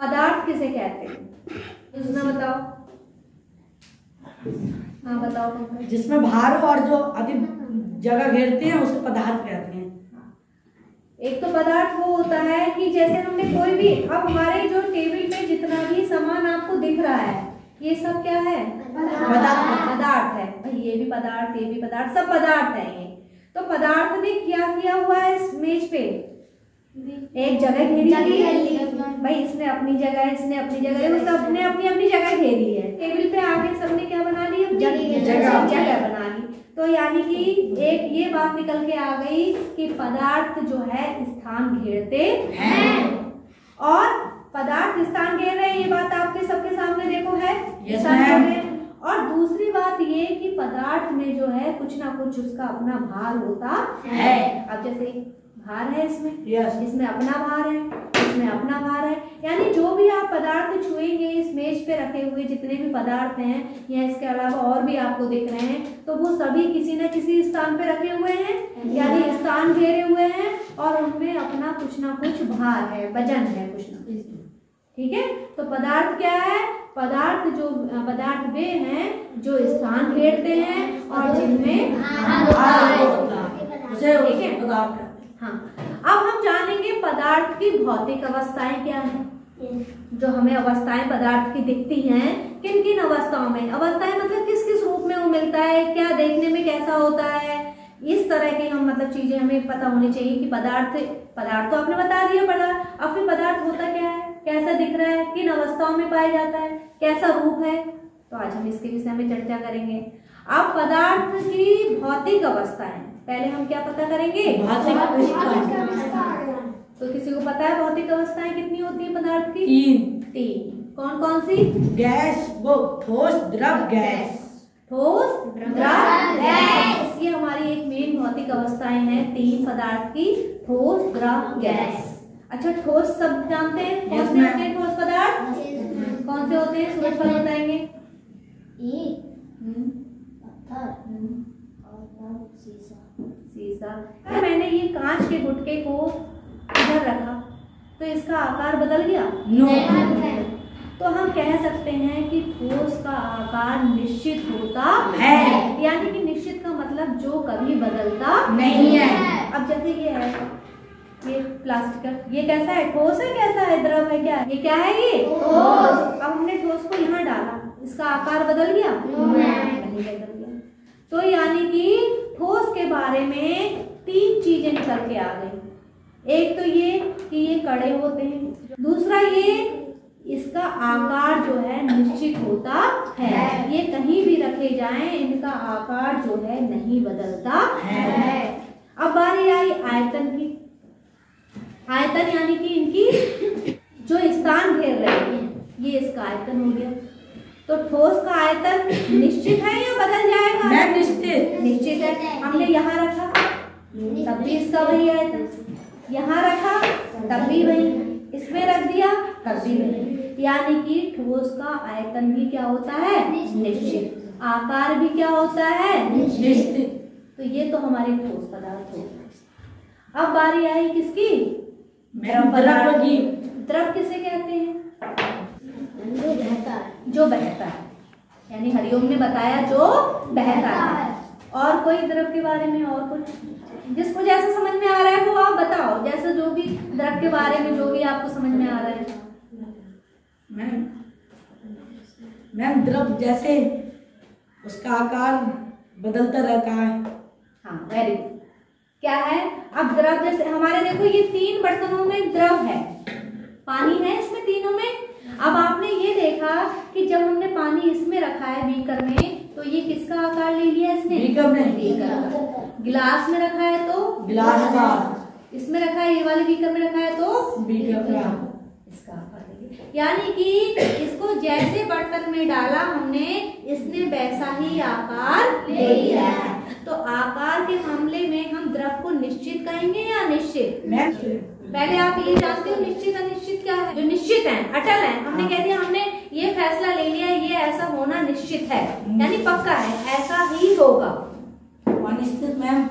पदार्थ किसे कहते हैं? उसने बताओ। हाँ बताओ। जिसमें भार हो और जो अधिक जगह घेरते हैं उसे पदार्थ कहते हैं। एक तो पदार्थ वो होता है कि जैसे हमने कोई भी, अब हमारे जो टेबल पे जितना भी सामान आपको दिख रहा है ये सब क्या है? पदार्थ है भाई। ये भी पदार्थ, ये भी पदार्थ, सब पदार्थ है ये। तो पदार्थ ने क्या किया हुआ है इस मेज पे? एक जगह घेरी है भाई। इसने अपनी जगह, इसने अपनी जगह, सबने अपनी अपनी जगह घेरी है। टेबल पे आगे सबने क्या बना ली? जगह बना ली। तो यानी कि एक ये बात निकल के आ गई कि पदार्थ जो है स्थान घेरते हैं और पदार्थ स्थान घेर रहे हैं। ये बात आपके सबके सामने देखो है। और दूसरी बात ये कि पदार्थ में जो है कुछ ना कुछ उसका अपना भार होता है। अब जैसे भार है इसमें, इसमें अपना भार है, इसमें अपना भार है। यानी जो भी आप पदार्थ छुएंगे इस मेज पे रखे हुए जितने भी पदार्थ हैं या इसके अलावा और भी आपको दिख रहे हैं, तो वो सभी किसी न किसी स्थान पे रखे हुए हैं, यानी स्थान घेरे हुए हैं और उनमें अपना कुछ ना कुछ भार है, वजन है कुछ ना कुछ। ठीक है। तो पदार्थ क्या है? पदार्थ वे हैं जो स्थान घेरते हैं और जिनमें भार होता है। ठीक है। हाँ, अब हम जानेंगे पदार्थ की भौतिक अवस्थाएं क्या हैं। जो हमें अवस्थाएं पदार्थ की दिखती हैं, किन किन अवस्थाओं में? अवस्थाएं मतलब किस किस रूप में वो मिलता है, क्या देखने में कैसा होता है, इस तरह की हम मतलब चीजें हमें पता होनी चाहिए कि पदार्थ तो आपने बता दिया पदार्थ। अब फिर पदार्थ होता क्या है, कैसा दिख रहा है, किन अवस्थाओं में पाया जाता है, कैसा रूप है, तो आज हम इसके विषय में चर्चा करेंगे। अब पदार्थ की भौतिक अवस्थाएं पहले हम क्या पता करेंगे? भौतिक अवस्थाएं। तो किसी को पता है भौतिक अवस्थाएं कितनी होती है पदार्थ की? तीन। कौन कौन सी? गैस, वो ठोस, द्रव, गैस। ठोस, द्रव, गैस, ये हमारी एक मेन भौतिक अवस्थाएं हैं तीन पदार्थ की, ठोस, द्रव, गैस। अच्छा, ठोस सब जानते हैं? कौन से होते हैं ठोस पदार्थ? कौन से होते हैं? सूरज फल बताएंगे। शीशा। मैंने ये कांच के गुटके को इधर रखा तो इसका आकार बदल गया? तो हम कह सकते हैं कि ठोस का आकार निश्चित होता है। यानी कि निश्चित का मतलब जो कभी बदलता नहीं है। अब जैसे ये है, ये प्लास्टिक का, ये कैसा है? ठोस है, कैसा है? द्रव है, क्या ये क्या है? ये ठोस। अब हमने ठोस को यहाँ डाला, इसका आकार बदल गया? नहीं बदल गया। तो यानी कि ठोस के बारे में तीन चीजें निकल के आ गई। एक तो ये कि ये कड़े होते हैं, दूसरा ये इसका आकार जो है निश्चित होता है, ये कहीं भी रखे जाएं इनका आकार जो है नहीं बदलता है। अब बारी आई आयतन की। आयतन यानी कि इनकी जो स्थान घेर रहे हैं, ये इसका आयतन हो गया। तो ठोस का आयतन निश्चित है या बदल जाएगा? निश्चित है। हमने यहाँ रखा तब भी इसका वही आयतन, यहाँ रखा तब भी वही, इसमें रख दिया तब भी वही। यानी कि ठोस का आयतन भी क्या होता है? निश्चित। आकार भी क्या होता है? निश्चित। तो ये तो हमारे ठोस पदार्थ हो गए। अब बारी आई किसकी? द्रव पदार्थ की। द्रव किसे कहते हैं? जो बहता है, यानी हरिओम ने बताया जो बहता है। और कोई द्रव के बारे में और कुछ जिसको जैसा समझ में आ रहा है वो आप बताओ, जैसे जो भी द्रव के बारे में जो भी आपको समझ में आ रहा है। मैम द्रव जैसे उसका आकार बदलता रहता है। हाँ, वेरी गुड। क्या है? अब द्रव जैसे हमारे देखो ये तीन बर्तनों में द्रव है, पानी है इसमें तीनों में। अब आपने ये देखा कि जब हमने पानी इसमें रखा है बीकर में, तो ये किसका आकार ले लिया इसने? बीकर में। गिलास में रखा है तो गिलास का, इसमें रखा है ये वाले बीकर में रखा है तो बीकर का, इसका आकार ले लिया। यानी कि इसको जैसे बर्तन में डाला हमने, इसने वैसा ही आकार ले लिया। तो आकार के मामले में हम द्रव को निश्चित कहेंगे या निश्चित? पहले आप ये जानते हो निश्चित अनिश्चित क्या है? जो निश्चित है, अटल है, हमने कह दिया, हमने ये फैसला ले लिया, ये ऐसा होना निश्चित है, यानी पक्का है, ऐसा ही होगा। अनिश्चित मैम?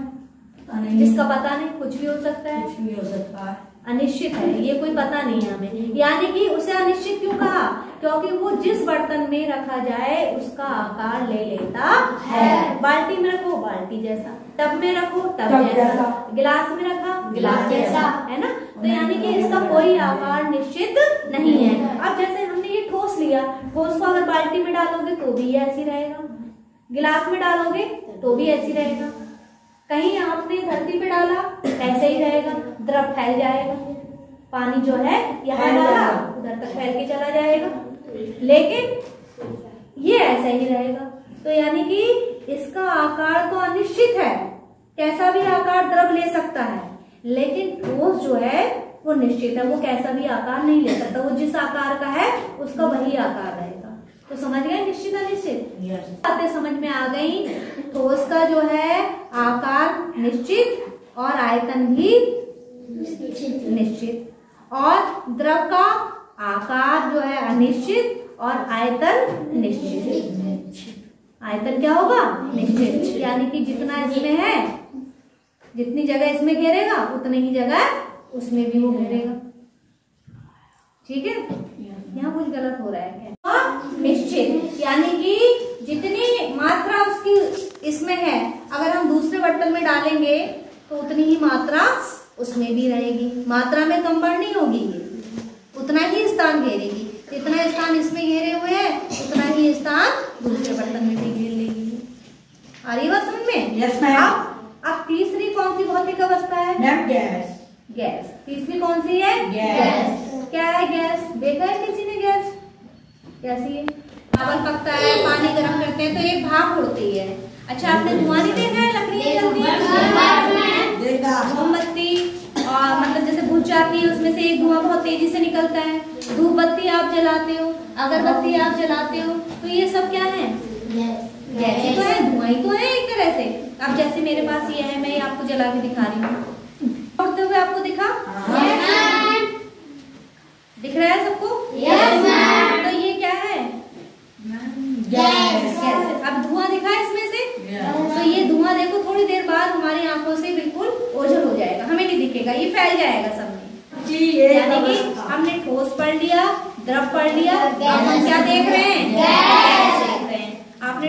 जिसका पता नहीं, कुछ भी हो सकता है, कुछ भी हो सकता है, अनिश्चित है, ये कोई पता नहीं है हमें। यानी कि उसे अनिश्चित क्यों कहा? क्योंकि वो जिस बर्तन में रखा जाए उसका आकार ले लेता है। बाल्टी में रखो बाल्टी जैसा, टब में रखो टब जैसा, गिलास में रखा गिलास जैसा, है ना। तो यानी कि इसका कोई आकार निश्चित नहीं है। अब जैसे हमने ये ठोस लिया, ठोस को अगर बाल्टी में डालोगे तो भी ऐसी रहेगा, गिलास में डालोगे तो भी ऐसी रहेगा, कहीं आपने धरती पे डाला ऐसे ही रहेगा, द्रव फैल जाएगा, पानी जो है यहाँ डाला उधर तक फैल के चला जाएगा, लेकिन ये ऐसा ही रहेगा। तो यानी कि इसका आकार तो अनिश्चित है, कैसा भी आकार द्रव ले सकता है, लेकिन ठोस जो है वो निश्चित है, वो कैसा भी आकार नहीं ले सकता, वो जिस आकार का है उसका वही आकार रहेगा। तो समझ गए निश्चित अनिश्चित? बातें समझ में आ गई। ठोस का जो है आकार निश्चित और आयतन भी निश्चित, और द्रव का आकार जो है अनिश्चित और आयतन निश्चित। आयतन क्या होगा? निश्चित। यानी कि जितना इसमें है, जितनी जगह इसमें घेरेगा उतनी ही जगह उसमें भी वो घेरेगा। ठीक है, यहाँ कुछ गलत हो रहा है क्या? निश्चित यानी कि जितनी मात्रा उसकी इसमें है, अगर हम दूसरे बर्तन में डालेंगे तो उतनी ही मात्रा उसमें भी रहेगी, मात्रा में कम बढ़ नहीं होगी, ये उतना ही स्थान घेरेगी। जितना स्थान इसमें घेरे हुए है उतना ही स्थान दूसरे बर्तन में भी घेर लेगी। आ रही बात समझ में? Yes ma'am. अब तीसरी कौन सी भौतिक अवस्था है? Ma'am gas. गैस। तीसरी कौन सी है? गैस। क्या है गैस? देखा है किसी ने गैस कैसी है? चावल पकता है, पानी गर्म करते हैं तो एक भाप उड़ती है। अच्छा, आपने धुआं नहीं देखा है? लकड़ियाँ जलती है, मोमबत्ती और मतलब जैसे बुझ जाती है उसमें से एक धुआं बहुत तेजी से निकलता है। धूप बत्ती आप जलाते हो, अगरबत्ती आप जलाते हो, तो ये सब क्या है? गैस ही तो है, धुआं ही तो है एक तरह से। अब जैसे मेरे पास ये है, मैं आपको जला के दिखा रही हूँ, उड़ते हुए आपको दिखा? दिख रहा है सबको? तो ये क्या है? गैस। अब धुआं दिखा इसमें से, तो ये धुआं देखो थोड़ी देर बाद हमारी आंखों से बिल्कुल ओझल हो जाएगा, हमें नहीं दिखेगा, ये फैल जाएगा सब में। यानी कि हमने ठोस पढ़ लिया, द्रव पढ़ लिया, अब हम क्या देख रहे हैं? गैस देख रहे हैं। आपने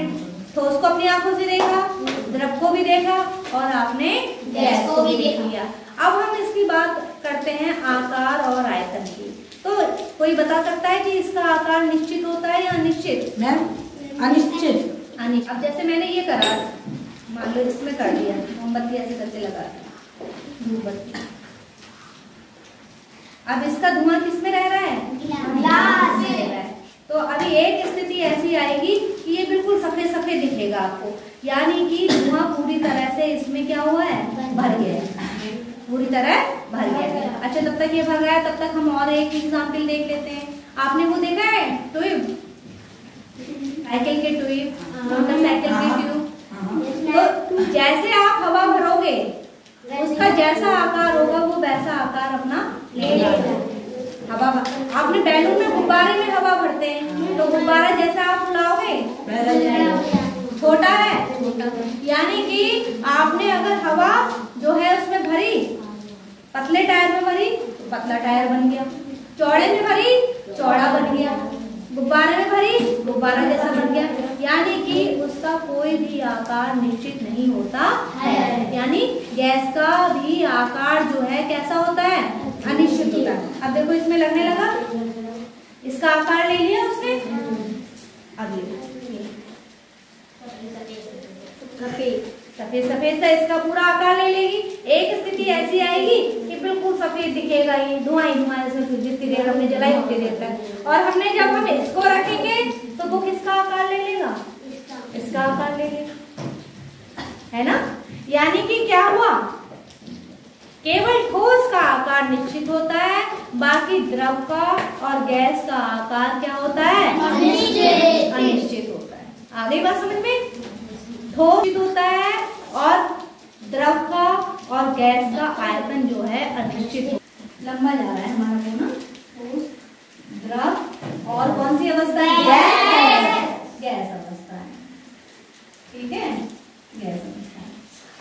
ठोस को अपनी आंखों से देखा, द्रव को भी देखा और आपने गैस को भी देख लिया। अब हम इसकी बात करते हैं आकार और आयतन की। तो कोई बता सकता है कि इसका आकार निश्चित होता है या अनिश्चित? मैम अनिश्चित। अनिश्चित। अब जैसे मैंने ये करा, मान लो इसमें कर दिया, मोमबत्ती ऐसे करके लगा धूप बत्ती, अब इसका धुआं किस में रह रहा है? गिलास में रह रहा है। तो अभी एक स्थिति ऐसी आएगी कि ये बिल्कुल सफेद सफेद दिखेगा आपको, यानी कि धुआं पूरी तरह से इसमें क्या हुआ है? भर गया है, पूरी तरह भर गया है। अच्छा, तब तक ये भर गया है, तब तक हम और एक एग्जाम्पल देख लेते हैं। आपने वो देखा है ट्यूब, साइकिल के ट्यूब, मोटरसाइकिल के ट्यूब। तो जैसे आप हवा भरोगे उसका जैसा आकार होगा वो वैसा आकार अपना ले लेगा। हवा आपने बैलून में, गुब्बारे में हवा भरते हैं, तो गुब्बारा जैसा आप उड़ाओगे छोटा है, यानी कि आपने अगर हवा जो है उसमें भरी, पतले टायर में भरी तो पतला टायर बन गया, चौड़े में भरी चौड़ा बन गया, गुब्बारे में भरी गुब्बारा जैसा बन गया। यानी कि उसका कोई भी आकार निश्चित नहीं होता है। यानी गैस का भी आकार जो है कैसा होता है? अनिश्चित होता है। अब देखो इसमें लगने लगा, इसका आकार ले लिया उसने, अगले सफेद सफेद सा इसका पूरा आकार ले लेगी। एक स्थिति ऐसी आएगी कि बिल्कुल सफेद दिखेगा, ये धुआं ही धुआं, इसमें जितनी देर हमने जलाई उतनी देर तक। और हमने जब हम इसको रखेंगे तो वो किसका आकार ले लेगा? इसका आकार ले लेगा, है ना। यानी कि क्या हुआ? केवल ठोस का आकार निश्चित होता है, बाकी द्रव का और गैस का आकार क्या होता है? अनिश्चित होता है। आ गई बात समझ में? ठोस होता है और द्रव का और गैस का आयतन जो है अनिश्चित। लंबा जा रहा है हमारा वो ना, द्रव और कौन सी अवस्था है? गैस अवस्था है। ठीक है, गैस अवस्था है।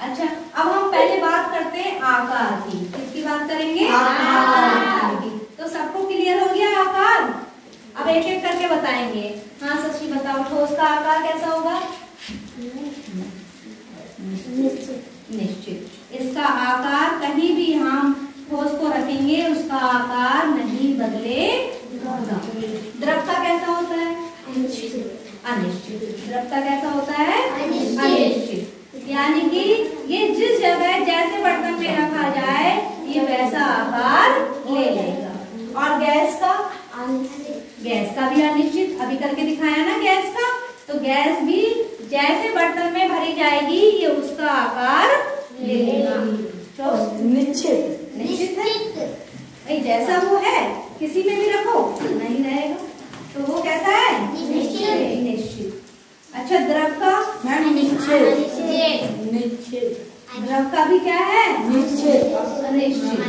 अच्छा, अब हम पहले बात आकार की। किसकी बात करेंगे? आकार की। तो सबको क्लियर हो गया आकार? अब एक एक करके बताएंगे। हाँ शशि बताओ, ठोस का आकार कैसा होगा? निश्चित। इसका आकार कहीं भी हम ठोस को रखेंगे उसका आकार नहीं बदलेगा। द्रव का कैसा होता है? अनिश्चित। द्रव का कैसा होता है? अनिश्चित। यानी कि ये जिस जगह जैसे बर्तन में रखा जाए ये वैसा आकार ले लेगा। और गैस का? गैस का भी अनिश्चित। अभी करके दिखाया ना गैस का। तो गैस भी जैसे बर्तन में भरी जाएगी ये उसका आकार ले लेगा। निश्चित। निश्चित है भाई, जैसा वो है किसी में भी रखो नहीं रहेगा। तो वो कैसा है? निश्चित। अच्छा द्रव का? निश्चित। द्रव का भी क्या है? निश्चित। अनिश्चित।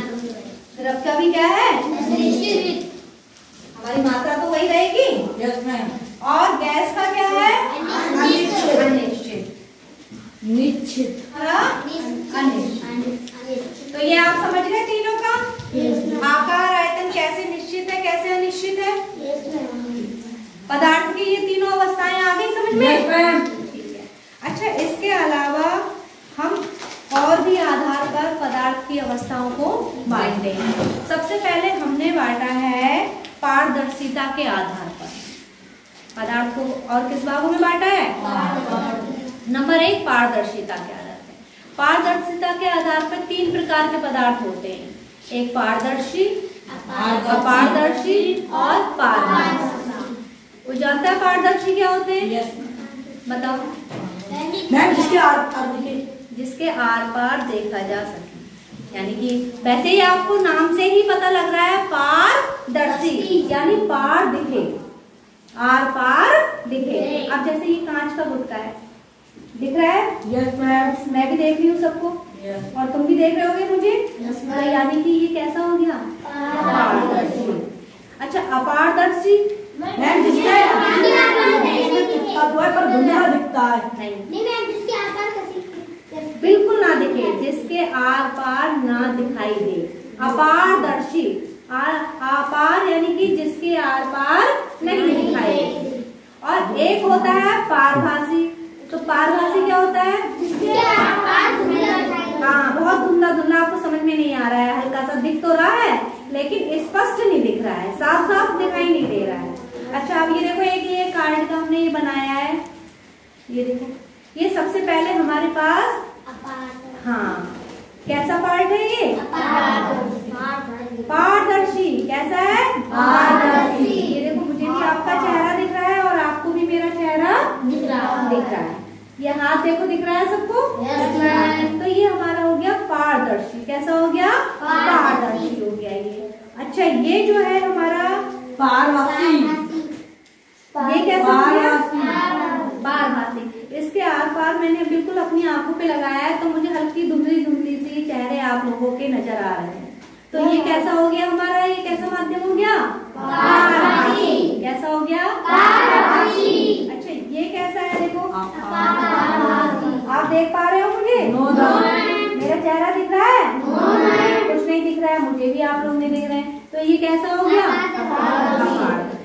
द्रव का भी क्या है? निश्चित। हमारी मात्रा तो वही रहेगी। Yes ma'am. और गैस का क्या है? अनिश्चित। निश्चित। अनिश्चित। तो ये आप समझ गए तीनों का? आकार आयतन कैसे निश्चित है कैसे अनिश्चित है? पदार्थ की ये तीनों अवस्थाएं आ गई समझ में? ठीक है। अच्छा इसके अलावा हम और भी आधार पर पदार्थ की अवस्थाओं को बांट देंगे। सबसे पहले हमने बांटा है पारदर्शिता के आधार पर पदार्थ को। और किस भागों में बांटा है? नंबर 1 पारदर्शिता के आधार पर। पारदर्शिता के आधार पर 3 प्रकार के पदार्थ होते हैं। एक पारदर्शी, अपारदर्शी और पारदर्शी। वो जानता है पारदर्शी क्या होते हैं? यस बताओ। मैम जिसके आर पार दिखे, जिसके आर पार देखा जा सके। यानी कि वैसे ही आपको नाम से ही पता लग रहा है पारदर्शी यानी पार दिखे, आर पार दिखे। अब जैसे ये कांच का गुटका है, दिख रहा है? Yes ma'am. मैं भी देख रही हूँ सबको और तुम भी देख रहे होगे मुझे। तो यानी कि ये कैसा हो गया? पारदर्शी। अच्छा अपारदर्शी? मैम जिसका पर धुंधला दिखता है। नहीं बिल्कुल ना दिखे, जिसके आर पार ना दिखाई दे। अपारदर्शी। अपार यानी कि जिसके आर पार नहीं दिखाई दे। और एक होता है पारभासी। तो पारभासी क्या होता है? हाँ बहुत धुंधला धुंधला, आपको समझ में नहीं आ रहा है, हल्का सा दिख तो रहा है लेकिन स्पष्ट नहीं दिख रहा है, साफ साफ दिखाई नहीं दे रहा है। अच्छा अब ये देखो एक ये कार्ड का हमने ये बनाया है, ये देखो ये सबसे पहले हमारे पास हाँ कैसा पार्ट है ये? पारदर्शी। कैसा है? पारदर्शी। ये देखो मुझे भी आपका चेहरा दिख रहा है और आपको भी मेरा चेहरा दिख रहा है। ये हाथ देखो दिख रहा है सबको? तो ये हमारा हो गया पारदर्शी। कैसा हो गया? पारदर्शी हो गया ये। अच्छा ये जो है हमारा पारभासी, ये कैसा हो गया? पारभासी। इसके आर पार मैंने बिल्कुल अपनी आंखों पे लगाया है तो मुझे हल्की धुंधली धुंधली सी चेहरे आप लोगों के नजर आ रहे हैं। तो ये कैसा हो गया हमारा? ये कैसा माध्यम हो गया? पारभासी। कैसा हो गया? पारभासी। अच्छा ये कैसा है देखो? आप देख पा रहे हो मुझे? मेरा चेहरा दिख रहा है? कुछ नहीं दिख रहा है, मुझे भी आप लोग नहीं दिख रहे हैं। तो ये कैसा हो गया? अपारदर्शी।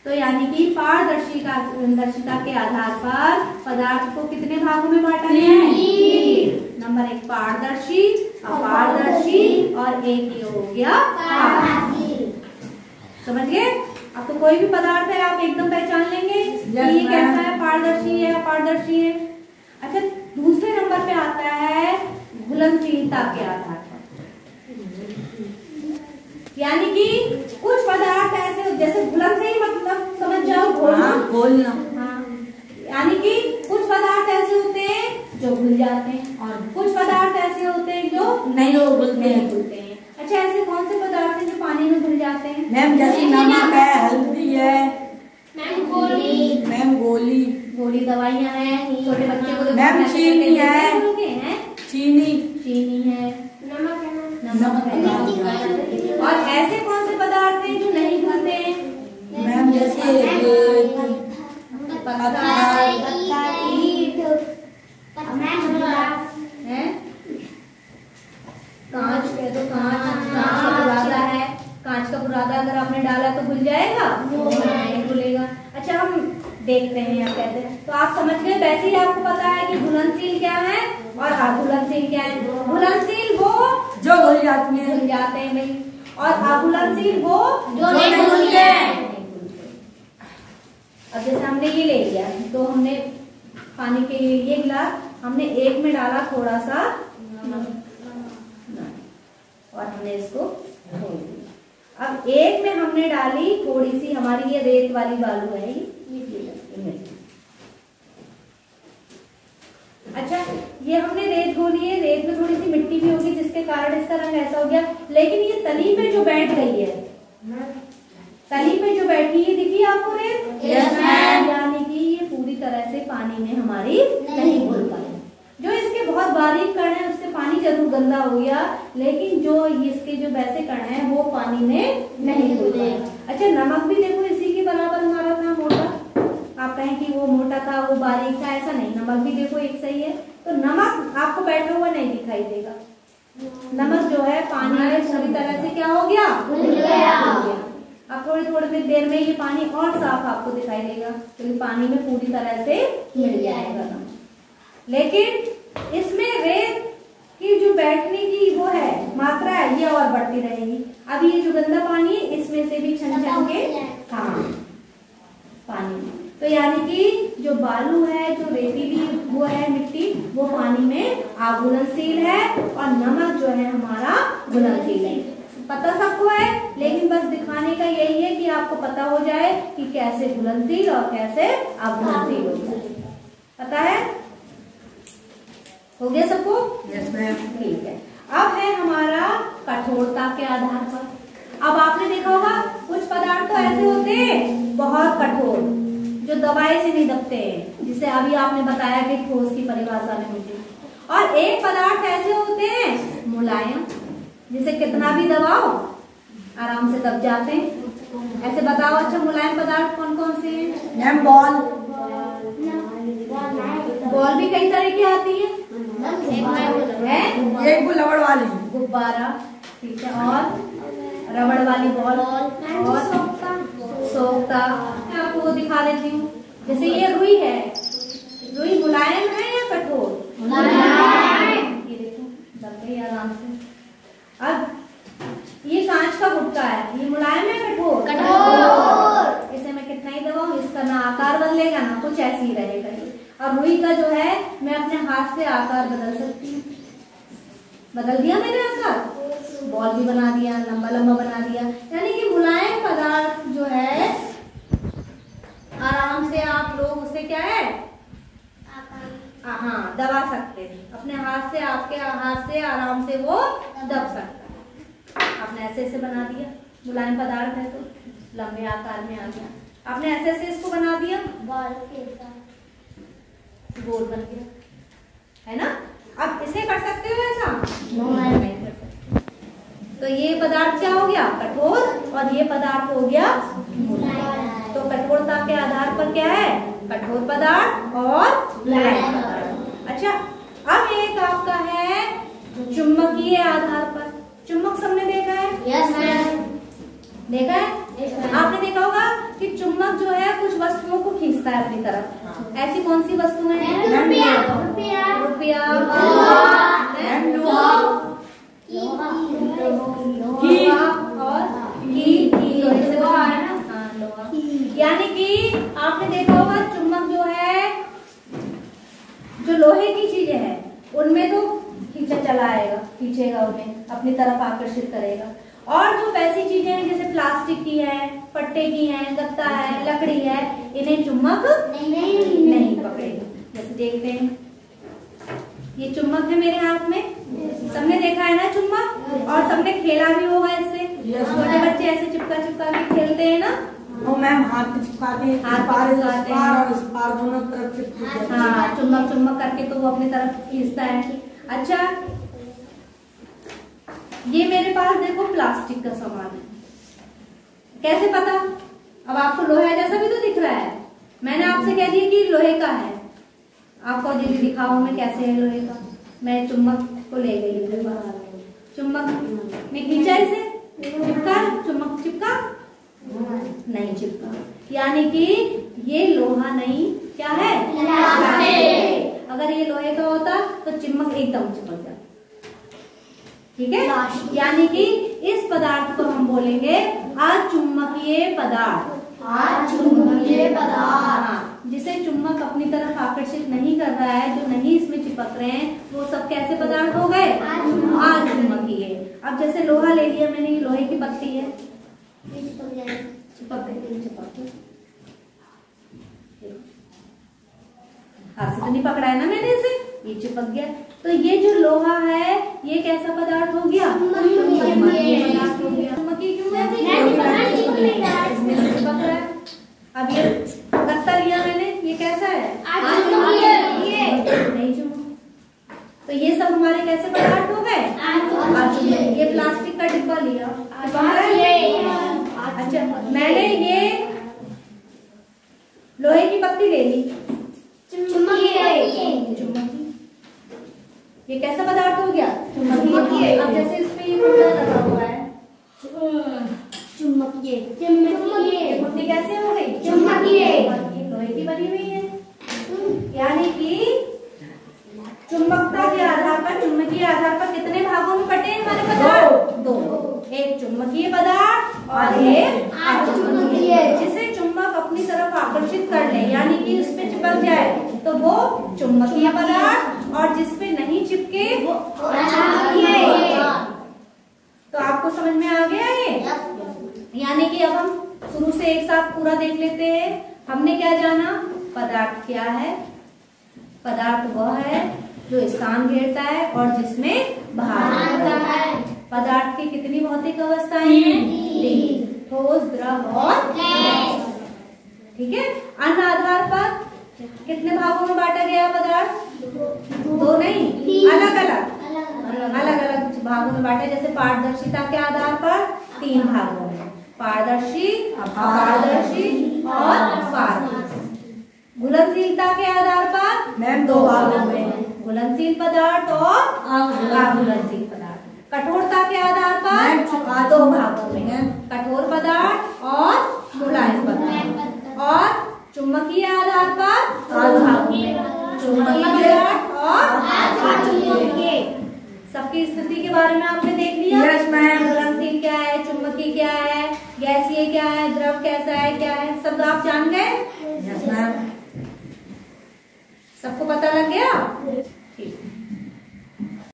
तो यानी कि पारदर्शिता के आधार पर पदार्थ को कितने भागों में बांटा गया है? 3। नंबर 1 पारदर्शी, अपारदर्शी और एक ये हो गया पारभासी। समझ गए? अब तो कोई भी पदार्थ है आप एकदम पहचान लेंगे कि ये कैसा है, पारदर्शी है अपारदर्शी है। अच्छा दूसरे नंबर पे आता है घुलनशीलता के आधार पर। यानी कि कुछ पदार्थ ऐसे जैसे घुलन से ही मतलब समझ जाओ घोलना। हाँ यानी कि कुछ पदार्थ ऐसे होते हैं जो घुल जाते हैं और कुछ पदार्थ ऐसे होते हैं जो नहीं घुलते हैं। अच्छा ऐसे कौन से पदार्थ हैं जो पानी में घुल जाते हैं? मैम जैसे नमक है, हल्दी है, मैम गोली दवाइयाँ हैं, छोटे बच्चे को मैम चीनी है, चीनी है, नमक है। और ऐसे कौन से पदार्थ हैं जो नहीं घुलते हैं? मैम जैसे कांच का बुरादा है, कांच का बुरादा अगर आपने डाला तो घुल जाएगा? नहीं घुलेगा। अच्छा हम देखते हैं यहाँ कैसे, तो आप समझ गए। वैसे ही आपको पता है कि घुलनशील क्या है और अघुलनशील क्या है। घुलनशील वो जो घुल जाती है, घुल जाते हैं भाई, और अघुलनशील वो जो नहीं घुलते हैं। अब जैसे हमने ये ले लिया, तो हमने पानी के ये गिलास हमने एक में डाला थोड़ा सा और हमने इसको धो दिया। अब एक में हमने डाली थोड़ी सी हमारी ये रेत वाली बालू है, ये मिर्ची। अच्छा ये हमने रेत धो ली है, रेत में थोड़ी सी मिट्टी भी होगी जिसके कारण इसका रंग ऐसा हो गया। लेकिन ये तली पे जो बैठ गई है, तली पे जो बैठी है दिखी आपको रेत? Yes, ma'am। यानी कि ये पूरी तरह से पानी में हमारी नहीं घुल पाई। जो इसके बहुत बारीक कण है उससे पानी जरूर गंदा हो गया, लेकिन जो इसके जो वैसे कण है वो पानी में नहीं घुल पाया। अच्छा नमक भी देखो इसी के बराबर हमारा था, मोटा। आप कहें कि वो मोटा था वो बारीक था, ऐसा नहीं, नमक भी देखो एक सही है। तो नमक आपको बैठा हुआ नहीं दिखाई देगा, नमक जो है पानी में पूरी तरह से क्या हो गया? घुल गया। अब थोड़ी देर में ये पानी और साफ आपको दिखाई देगा, क्योंकि पानी में पूरी तरह से मिल जाएगा नमक। लेकिन इसमें रेत की जो बैठने की वो है मात्रा है, ये और बढ़ती रहेगी। अब ये जो गंदा पानी है इसमें से भी छन छन के हाँ पानी में, तो यानी कि जो बालू है, जो रेतीली वो है मिट्टी, वो पानी में अघुलनशील है और नमक जो है हमारा घुलनशील है। पता सबको है, लेकिन बस दिखाने का यही है कि आपको पता हो जाए कि कैसे घुलनशील और कैसे अघुलनशील होता है। पता है? हो गया सबको? Yes ma'am. ठीक है। अब है हमारा कठोरता के आधार पर। अब आपने देखा होगा कुछ पदार्थ तो ऐसे होते हैं बहुत कठोर, जो दवाई से नहीं दबते हैं, जिसे अभी आपने बताया कि ठोस की परिभाषा में मुझे। और एक पदार्थ ऐसे होते हैं मुलायम, जिसे कितना भी दबाओ आराम से दब जाते हैं। ऐसे बताओ अच्छा मुलायम पदार्थ कौन कौन से हैं? Ma'am ball. बॉल भी कई तरह की आती है, एक वो रबड़ वाली, गुब्बारा, ठीक है, और रबड़ वाली बॉल, और सोखता। मैं आपको वो दिखा देती हूँ। जैसे ये रुई है, रुई मुलायम है या कठोर? ये देखो दब गई आराम से। अब ये कांच का गुटका है, ये मुलायम है कठोर? कठोर। इसे मैं कितना ही दबाऊं इसका ना आकार बदलेगा ना कुछ, ऐसे ही रहेगा ये। और रुई का जो है मैं अपने हाथ से आकार बदल सकती हूँ। बदल दिया मैंने आकार, बॉल भी बना दिया, लंबा लंबा बना दिया। यानी कि मुलायम पदार्थ जो है आराम से आप लोग उसे क्या है हाँ दबा सकते हैं अपने हाथ से, आपके हाथ से आराम से वो दब सकता है। आपने ऐसे ऐसे बना दिया, मुलायम पदार्थ है तो लंबे आकार में आ गया। आपने ऐसे ऐसे इसको बना दिया, गोल बन गया, है ना? अब इसे कर सकते हो ऐसा? नहीं कर सकते। तो ये पदार्थ क्या हो गया? कठोर, और ये पदार्थ हो गया मुलायम। तो कठोरता के आधार पर क्या है? कठोर पदार्थ और मुलायम पदार्थ। अच्छा अब एक आपका है चुंबकीय आधार पर। चुंबक सबने देखा है? Yes ma'am. देखा है? आपने देखा होगा कि चुंबक जो है कुछ वस्तुओं को खींचता है अपनी तरफ। ऐसी कौन सी वस्तुएं हैं? रुपया, रुपया, यानी कि आपने देखा होगा चुंबक जो है, जो लोहे की चीजें हैं उनमें तो खींचा चला आएगा, खींचेगा उन्हें अपनी तरफ आकर्षित करेगा। और जो वैसी चीजें हैं जैसे प्लास्टिक की है, पट्टे की है, गत्ता है, लकड़ी है, इन्हें चुंबक नहीं पकड़ेगा। जैसे देखते हैं ये चुंबक है मेरे हाथ में, सबने देखा है ना चुंबक, और सबने खेला भी होगा इससे। छोटे बच्चे ऐसे चिपका चिपका के खेलते हैं ना। वो मैम हाथ पे चिपका के हाथ पे चिपकाते हैं और इस पार दोनों तरफ चिपका। हाँ चुंबक चुंबक करके तो वो अपनी तरफ खींचता है। अच्छा ये मेरे पास देखो प्लास्टिक का सामान है, कैसे पता? अब आपको लोहे जैसा भी तो दिख रहा है, मैंने आपसे कह दिया कि लोहे का है, आपको यदि दिखाऊं मैं कैसे है लोहे का। मैं चुंबक को ले गई चुम्बक में खींचा इसे, चिपका, चुम्बक चिपका नहीं चिपका, यानी कि ये लोहा नहीं, क्या है? प्लास्टिक। अगर ये लोहे का होता तो चुम्बक एकदम चिपक जाता। ठीक है, यानी कि इस पदार्थ को हम बोलेंगे अचुम्बकीय पदार्थ। अचुम्बकीय पदार्थ। जिसे चुम्बक अपनी तरफ आकर्षित नहीं कर रहा है, जो नहीं इसमें चिपक रहे हैं, वो सब कैसे पदार्थ हो गए? अचुम्बकीय। अब जैसे लोहा ले लिया मैंने, ये लोहे की पत्ती है, चिपक गई, हाथ से तो नहीं पकड़ा है ना मैंने इसे, ये चिपक गया। तो ये जो लोहा है ये कैसा पदार्थ हो गया? चुम्बकीय पदार्थ हो गया। चुम्बकीय क्यों है? इसमें तो चिपक रहा है। अब ये गत्ता लिया मैंने, ये कैसा है? नहीं चुम्बक। तो ये सब हमारे कैसे पदार्थ हो गए? अचुम्बकीय। ये प्लास्टिक का डिब्बा लिया, अच्छा मैंने ये लोहे की पत्ती ले ली, चुम्बकीय। ये कैसा पदार्थ हो गया? चुम्बकीय। अब जैसे इसमें ये मुद्दा लगा हुआ है, चुम्बकीय। ये मुट्ठी कैसे हो गई? चुम्बकीय। लोहे की बनी हुई है, यानी कि चुंबकता के आधार पर, चुंबकीय आधार पर कितने भागों में बटे हैं हमारे पदार्थ? दो। एक चुंबकीय पदार्थ और एक अचुम्बकीय। जिसे चुंबक अपनी तरफ आकर्षित कर ले, यानी कि उस पे चिपक जाए, तो वो चुंबकीय पदार्थ, और जिसपे नहीं चिपके वो अचुम्बकीय। तो आपको समझ में आ गया ये? यानी कि अब हम शुरू से एक साथ पूरा देख लेते हैं। हमने क्या जाना? पदार्थ क्या है? पदार्थ वह है जो स्थान घेरता है और जिसमें भार होता है। पदार्थ की कितनी भौतिक अवस्थाएं हैं? तीन, ठोस, द्रव और गैस। ठीक है। अन्य आधार पर कितने भागों में बांटा गया पदार्थ? दो नहीं, अलग अलग भागों में बांटे। जैसे पारदर्शिता के आधार पर तीन भागों में, पारदर्शी, अपारदर्शी और पारदर्शी। घुलनशीलता के आधार पर मैम दो भागों में, घुलनशील पदार्थ और अघुलनशील पदार्थ। कठोरता के आधार पर दो भागों में, कठोर पदार्थ और मुलायम पदार्थ। और चुंबकीय आधार पर दो भागों में, चुंबकीय पदार्थ और अचुम्बकीय। सबकी स्थिति के बारे में आपने देख लिया? Yes ma'am. घुलनशील क्या है, चुंबकीय क्या है, गैसीय क्या है, द्रव कैसा है, क्या है, सब आप जान गए? Yes ma'am. सबको पता लग गया?